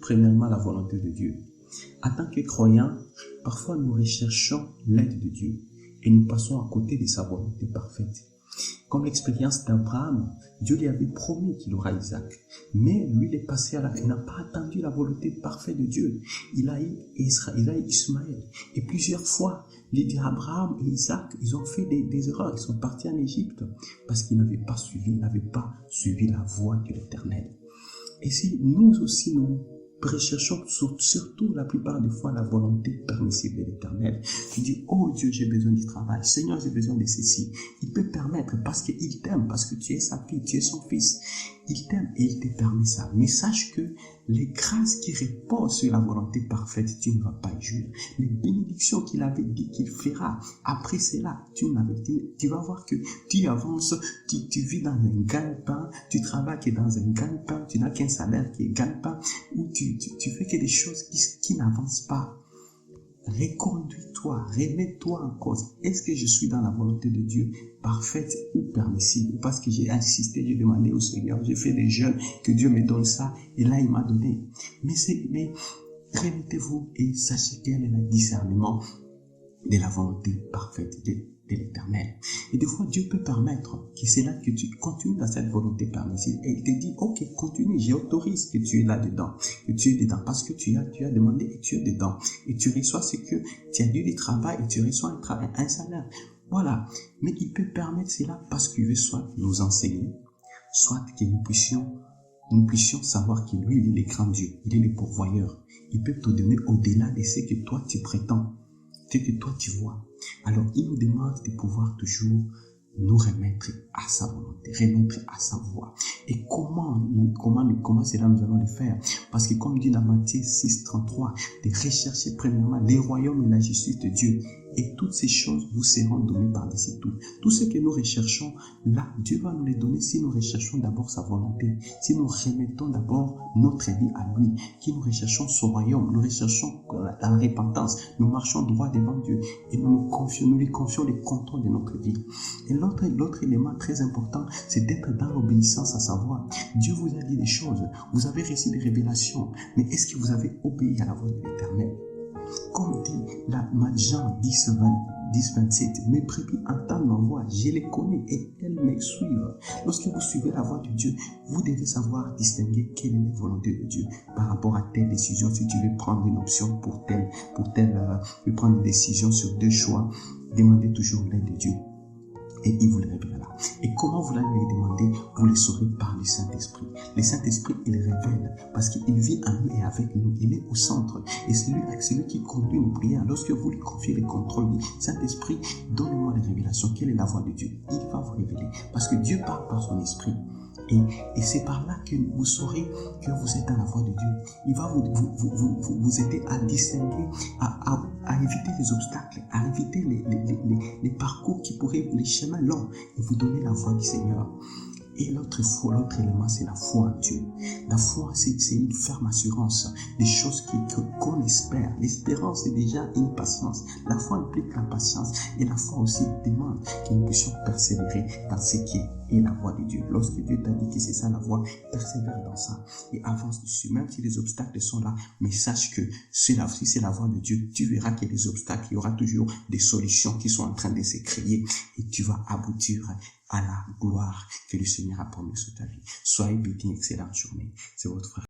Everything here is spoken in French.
Premièrement, la volonté de Dieu. En tant que croyants, parfois nous recherchons l'aide de Dieu et nous passons à côté de sa volonté parfaite. Comme l'expérience d'Abraham, Dieu lui avait promis qu'il aura Isaac. Mais lui, il est passé il n'a pas attendu la volonté parfaite de Dieu. Il a eu Ismaël. Et plusieurs fois, Abraham et Isaac, ils ont fait des erreurs. Ils sont partis en Égypte parce qu'ils n'avaient pas suivi la voie de l'Éternel. Et si nous aussi, nous recherchons surtout la plupart des fois la volonté permissible de l'Éternel. Tu dis, oh Dieu, j'ai besoin du travail. Seigneur, j'ai besoin de ceci. Il peut permettre parce qu'il t'aime, parce que tu es sa fille, tu es son fils. Il t'aime et il te permet ça. Mais sache que les grâces qui reposent sur la volonté parfaite, tu ne vas pas y jouir. Les bénédictions qu'il avait dit qu'il fera, après cela, tu vas voir que tu avances, tu vis dans un gagne-pain, tu travailles dans un gagne-pain, tu n'as qu'un salaire qui est gagne-pain, ou tu fais que des choses qui n'avancent pas. Reconduis-toi, remets-toi en cause. Est-ce que je suis dans la volonté de Dieu, parfaite ou permissible? Parce que j'ai insisté, j'ai demandé au Seigneur, j'ai fait des jeûnes, que Dieu me donne ça, et là il m'a donné. Mais remettez-vous et sachez quel est le discernement de la volonté parfaite de l'Éternel. Et des fois, Dieu peut permettre que c'est là que tu continues dans cette volonté permissible. Et il te dit, ok, continue, j'autorise que tu es là-dedans, que tu es dedans, parce que tu as demandé et tu es dedans. Et tu reçois ce que tu as dû du travail et tu reçois un salaire. Voilà. Mais il peut permettre cela parce qu'il veut soit nous enseigner, soit que nous puissions savoir que lui, il est le grand Dieu, il est le pourvoyeur. Il peut te donner au-delà de ce que toi tu prétends, ce que toi tu vois. Alors, il nous demande de pouvoir toujours nous remettre à sa volonté, remettre à sa voie. Et comment cela nous allons le faire? Parce que comme dit dans Matthieu 6,33, de rechercher premièrement les royaumes et la justice de Dieu. Et toutes ces choses vous seront données par-dessus tout. Tout ce que nous recherchons, là, Dieu va nous les donner si nous recherchons d'abord sa volonté, si nous remettons d'abord notre vie à lui, si nous recherchons son royaume, nous recherchons la repentance, nous marchons droit devant Dieu et nous lui confions le contrôle de notre vie. Et l'autre élément très important, c'est d'être dans l'obéissance à sa voix. Dieu vous a dit des choses, vous avez reçu des révélations, mais est-ce que vous avez obéi à la voix de l'Éternel? Comme dit Jean 10:27, mes brebis entendent ma voix, je les connais et elles me suivent. Lorsque vous suivez la voix de Dieu, vous devez savoir distinguer quelle est la volonté de Dieu par rapport à telle décision. Si tu veux prendre une option pour prendre une décision sur deux choix, demandez toujours l'aide de Dieu. Et il vous le révélera. Et comment vous l'allez le demander? Vous le saurez par le Saint-Esprit. Le Saint-Esprit, il révèle parce qu'il vit en nous et avec nous. Il est au centre. Et c'est lui qui conduit nos prières. Lorsque vous lui confiez le contrôle, Saint-Esprit, donnez-moi les révélations. Quelle est la voix de Dieu? Il va vous révéler. Parce que Dieu parle par son esprit. Et c'est par là que vous saurez que vous êtes dans la voie de Dieu. Il va vous aider à distinguer, à éviter les obstacles, à éviter les parcours qui pourraient, les chemins longs, et vous donner la voie du Seigneur. Et l'autre élément, c'est la foi en Dieu. La foi, c'est une ferme assurance des choses qu'on espère. L'espérance, c'est déjà une patience. La foi implique la patience. Et la foi aussi demande que nous puissions persévérer dans ce qui est la voie de Dieu. Lorsque Dieu t'a dit que c'est ça la voie, persévère dans ça et avance dessus. Même si les obstacles sont là, mais sache que si c'est la voie de Dieu, tu verras qu'il y a des obstacles, il y aura toujours des solutions qui sont en train de se créer et tu vas aboutir à la gloire que le Seigneur a promis sur ta vie. Soyez bénis, excellente journée. C'est votre frère.